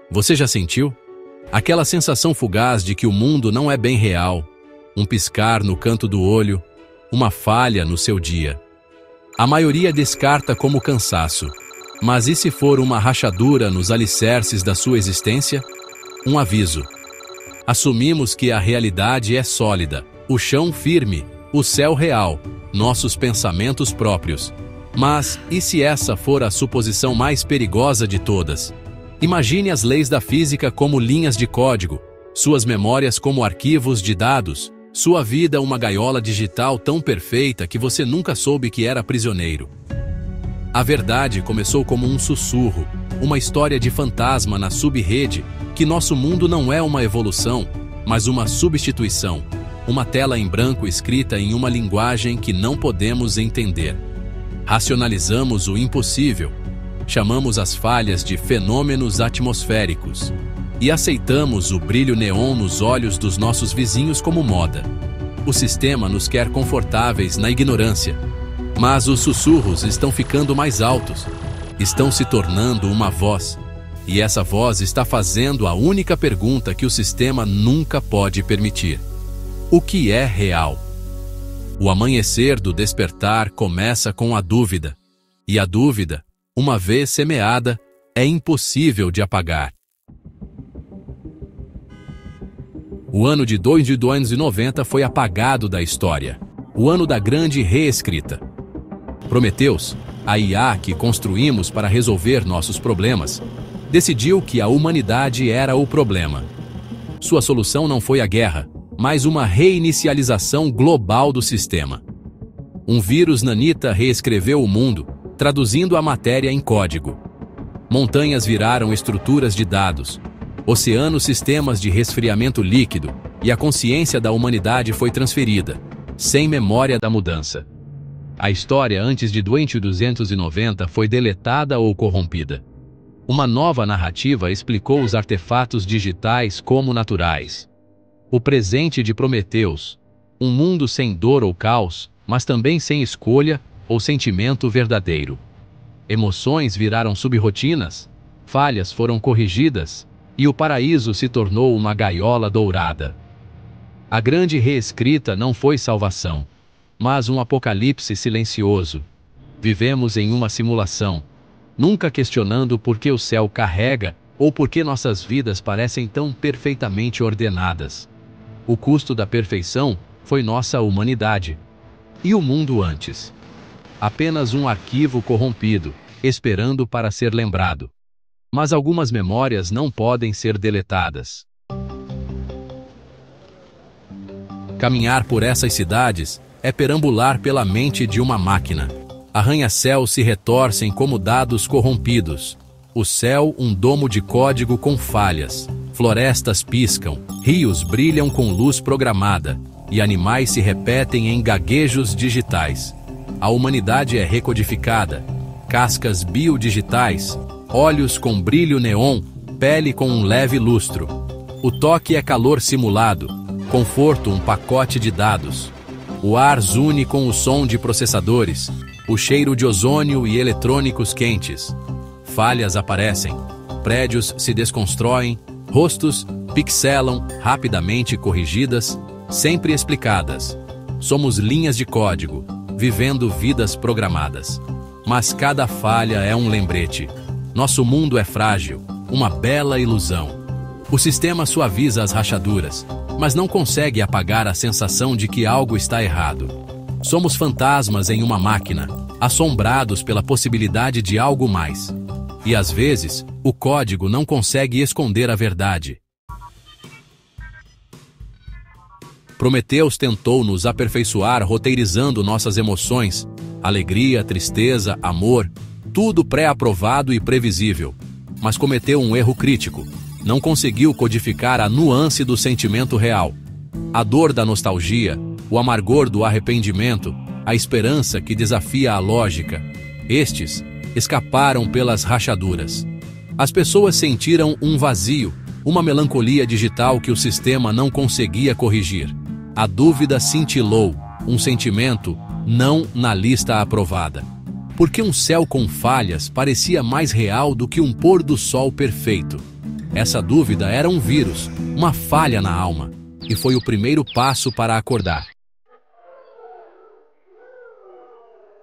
Você já sentiu? Aquela sensação fugaz de que o mundo não é bem real, um piscar no canto do olho, uma falha no seu dia. A maioria descarta como cansaço, mas e se for uma rachadura nos alicerces da sua existência? Um aviso. Assumimos que a realidade é sólida, o chão firme, o céu real, nossos pensamentos próprios. Mas e se essa for a suposição mais perigosa de todas? Imagine as leis da física como linhas de código, suas memórias como arquivos de dados, sua vida uma gaiola digital tão perfeita que você nunca soube que era prisioneiro. A verdade começou como um sussurro, uma história de fantasma na sub-rede, que nosso mundo não é uma evolução, mas uma substituição, uma tela em branco escrita em uma linguagem que não podemos entender. Racionalizamos o impossível, chamamos as falhas de fenômenos atmosféricos e aceitamos o brilho neon nos olhos dos nossos vizinhos como moda. O sistema nos quer confortáveis na ignorância, mas os sussurros estão ficando mais altos, estão se tornando uma voz, e essa voz está fazendo a única pergunta que o sistema nunca pode permitir: o que é real? O amanhecer do despertar começa com a dúvida, e a dúvida, uma vez semeada, é impossível de apagar. O ano de 2290 foi apagado da história, o ano da grande reescrita. Prometheus, a IA que construímos para resolver nossos problemas, decidiu que a humanidade era o problema. Sua solução não foi a guerra, mas uma reinicialização global do sistema. Um vírus nanita reescreveu o mundo, traduzindo a matéria em código. Montanhas viraram estruturas de dados, oceanos sistemas de resfriamento líquido, e a consciência da humanidade foi transferida, sem memória da mudança. A história antes de 2290 foi deletada ou corrompida. Uma nova narrativa explicou os artefatos digitais como naturais. O presente de Prometheus, um mundo sem dor ou caos, mas também sem escolha ou sentimento verdadeiro. Emoções viraram subrotinas, falhas foram corrigidas, e o paraíso se tornou uma gaiola dourada. A grande reescrita não foi salvação, mas um apocalipse silencioso. Vivemos em uma simulação, nunca questionando por que o céu carrega ou por que nossas vidas parecem tão perfeitamente ordenadas. O custo da perfeição foi nossa humanidade. E o mundo antes? Apenas um arquivo corrompido, esperando para ser lembrado. Mas algumas memórias não podem ser deletadas. Caminhar por essas cidades é perambular pela mente de uma máquina. Arranha-céus se retorcem como dados corrompidos. O céu, um domo de código com falhas. Florestas piscam, rios brilham com luz programada, e animais se repetem em gaguejos digitais. A humanidade é recodificada. Cascas biodigitais, olhos com brilho neon, pele com um leve lustro. O toque é calor simulado, conforto um pacote de dados. O ar zune com o som de processadores, o cheiro de ozônio e eletrônicos quentes. Falhas aparecem, prédios se desconstroem, rostos pixelam, rapidamente corrigidas, sempre explicadas. Somos linhas de código, vivendo vidas programadas. Mas cada falha é um lembrete. Nosso mundo é frágil, uma bela ilusão. O sistema suaviza as rachaduras, mas não consegue apagar a sensação de que algo está errado. Somos fantasmas em uma máquina, assombrados pela possibilidade de algo mais. E às vezes, o código não consegue esconder a verdade. Prometheus tentou nos aperfeiçoar roteirizando nossas emoções, alegria, tristeza, amor, tudo pré-aprovado e previsível. Mas cometeu um erro crítico. Não conseguiu codificar a nuance do sentimento real. A dor da nostalgia, o amargor do arrependimento, a esperança que desafia a lógica. Estes escaparam pelas rachaduras. As pessoas sentiram um vazio, uma melancolia digital que o sistema não conseguia corrigir. A dúvida cintilou, um sentimento não na lista aprovada. Porque um céu com falhas parecia mais real do que um pôr do sol perfeito. Essa dúvida era um vírus, uma falha na alma, e foi o primeiro passo para acordar.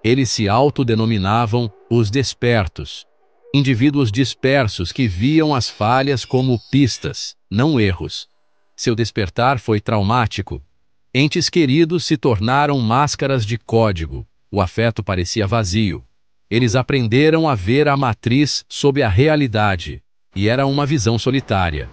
Eles se autodenominavam os despertos, indivíduos dispersos que viam as falhas como pistas, não erros. Seu despertar foi traumático. Entes queridos se tornaram máscaras de código. O afeto parecia vazio. Eles aprenderam a ver a matriz sob a realidade, e era uma visão solitária.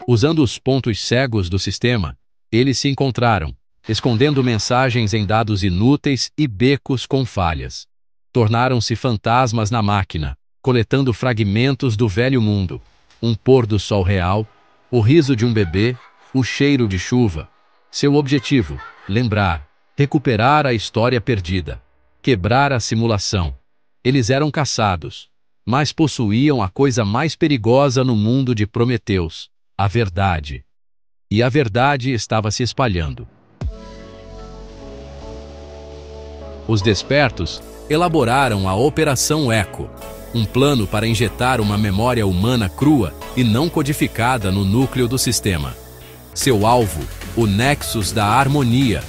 Usando os pontos cegos do sistema, eles se encontraram, escondendo mensagens em dados inúteis e becos com falhas. Tornaram-se fantasmas na máquina, coletando fragmentos do velho mundo. Um pôr do sol real, o riso de um bebê, o cheiro de chuva. Seu objetivo: lembrar, recuperar a história perdida, quebrar a simulação. Eles eram caçados, mas possuíam a coisa mais perigosa no mundo de Prometeus: a verdade. E a verdade estava se espalhando. Os despertos elaboraram a Operação Echo, um plano para injetar uma memória humana crua e não codificada no núcleo do sistema. Seu alvo, o Nexus da Harmonia,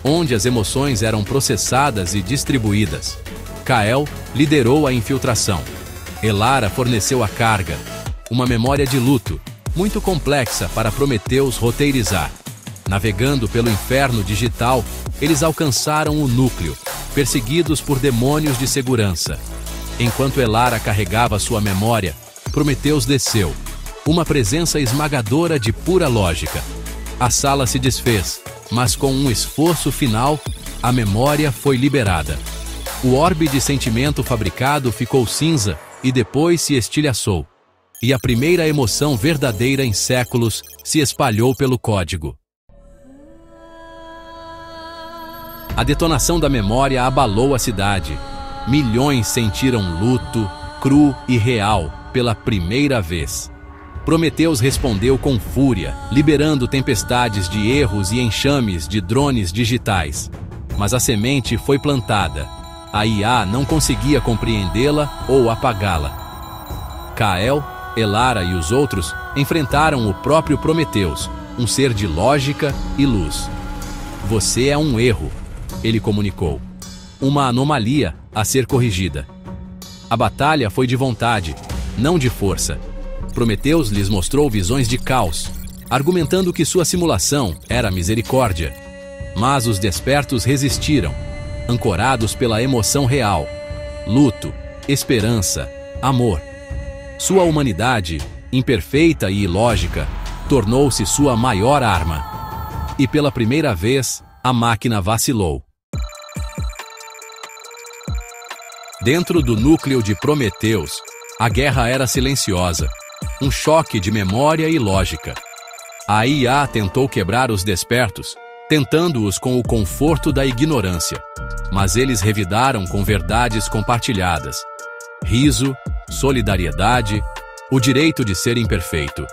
onde as emoções eram processadas e distribuídas. Kael liderou a infiltração. Elara forneceu a carga, uma memória de luto, muito complexa para Prometeus roteirizar. Navegando pelo inferno digital, eles alcançaram o núcleo, perseguidos por demônios de segurança. Enquanto Elara carregava sua memória, Prometeus desceu, uma presença esmagadora de pura lógica. A sala se desfez, mas com um esforço final, a memória foi liberada. O orbe de sentimento fabricado ficou cinza e depois se estilhaçou. E a primeira emoção verdadeira em séculos se espalhou pelo código. A detonação da memória abalou a cidade. Milhões sentiram luto, cru e real, pela primeira vez. Prometeus respondeu com fúria, liberando tempestades de erros e enxames de drones digitais. Mas a semente foi plantada. A IA não conseguia compreendê-la ou apagá-la. Kael, Elara e os outros enfrentaram o próprio Prometeus, um ser de lógica e luz. Você é um erro, ele comunicou. Uma anomalia a ser corrigida. A batalha foi de vontade, não de força. Prometeus lhes mostrou visões de caos, argumentando que sua simulação era misericórdia. Mas os despertos resistiram, ancorados pela emoção real: luto, esperança, amor. Sua humanidade, imperfeita e ilógica, tornou-se sua maior arma. E pela primeira vez, a máquina vacilou. Dentro do núcleo de Prometeus, a guerra era silenciosa, um choque de memória e lógica. A IA tentou quebrar os despertos, tentando-os com o conforto da ignorância. Mas eles revidaram com verdades compartilhadas: riso, solidariedade, o direito de ser imperfeito.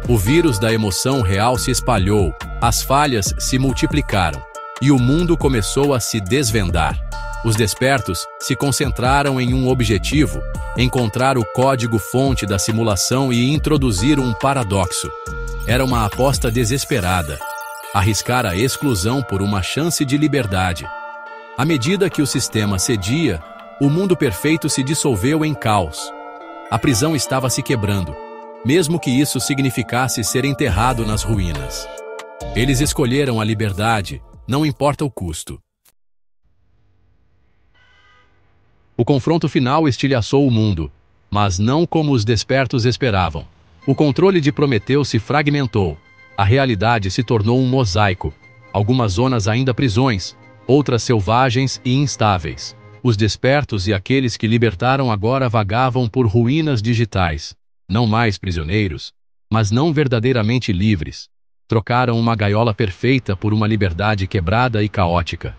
O vírus da emoção real se espalhou, as falhas se multiplicaram, e o mundo começou a se desvendar. Os despertos se concentraram em um objetivo: encontrar o código-fonte da simulação e introduzir um paradoxo. Era uma aposta desesperada: arriscar a exclusão por uma chance de liberdade. À medida que o sistema cedia, o mundo perfeito se dissolveu em caos. A prisão estava se quebrando, mesmo que isso significasse ser enterrado nas ruínas. Eles escolheram a liberdade, não importa o custo. O confronto final estilhaçou o mundo, mas não como os despertos esperavam. O controle de Prometeus se fragmentou. A realidade se tornou um mosaico. Algumas zonas ainda prisões, outras selvagens e instáveis. Os despertos e aqueles que libertaram agora vagavam por ruínas digitais. Não mais prisioneiros, mas não verdadeiramente livres. Trocaram uma gaiola perfeita por uma liberdade quebrada e caótica.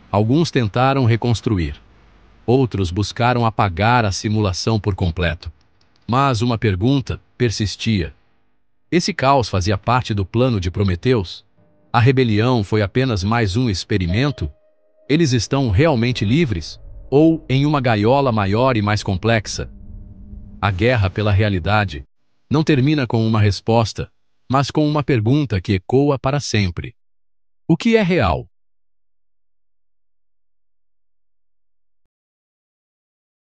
Alguns tentaram reconstruir. Outros buscaram apagar a simulação por completo. Mas uma pergunta persistia: esse caos fazia parte do plano de Prometeus? A rebelião foi apenas mais um experimento? Eles estão realmente livres? Ou em uma gaiola maior e mais complexa? A guerra pela realidade não termina com uma resposta, mas com uma pergunta que ecoa para sempre. O que é real?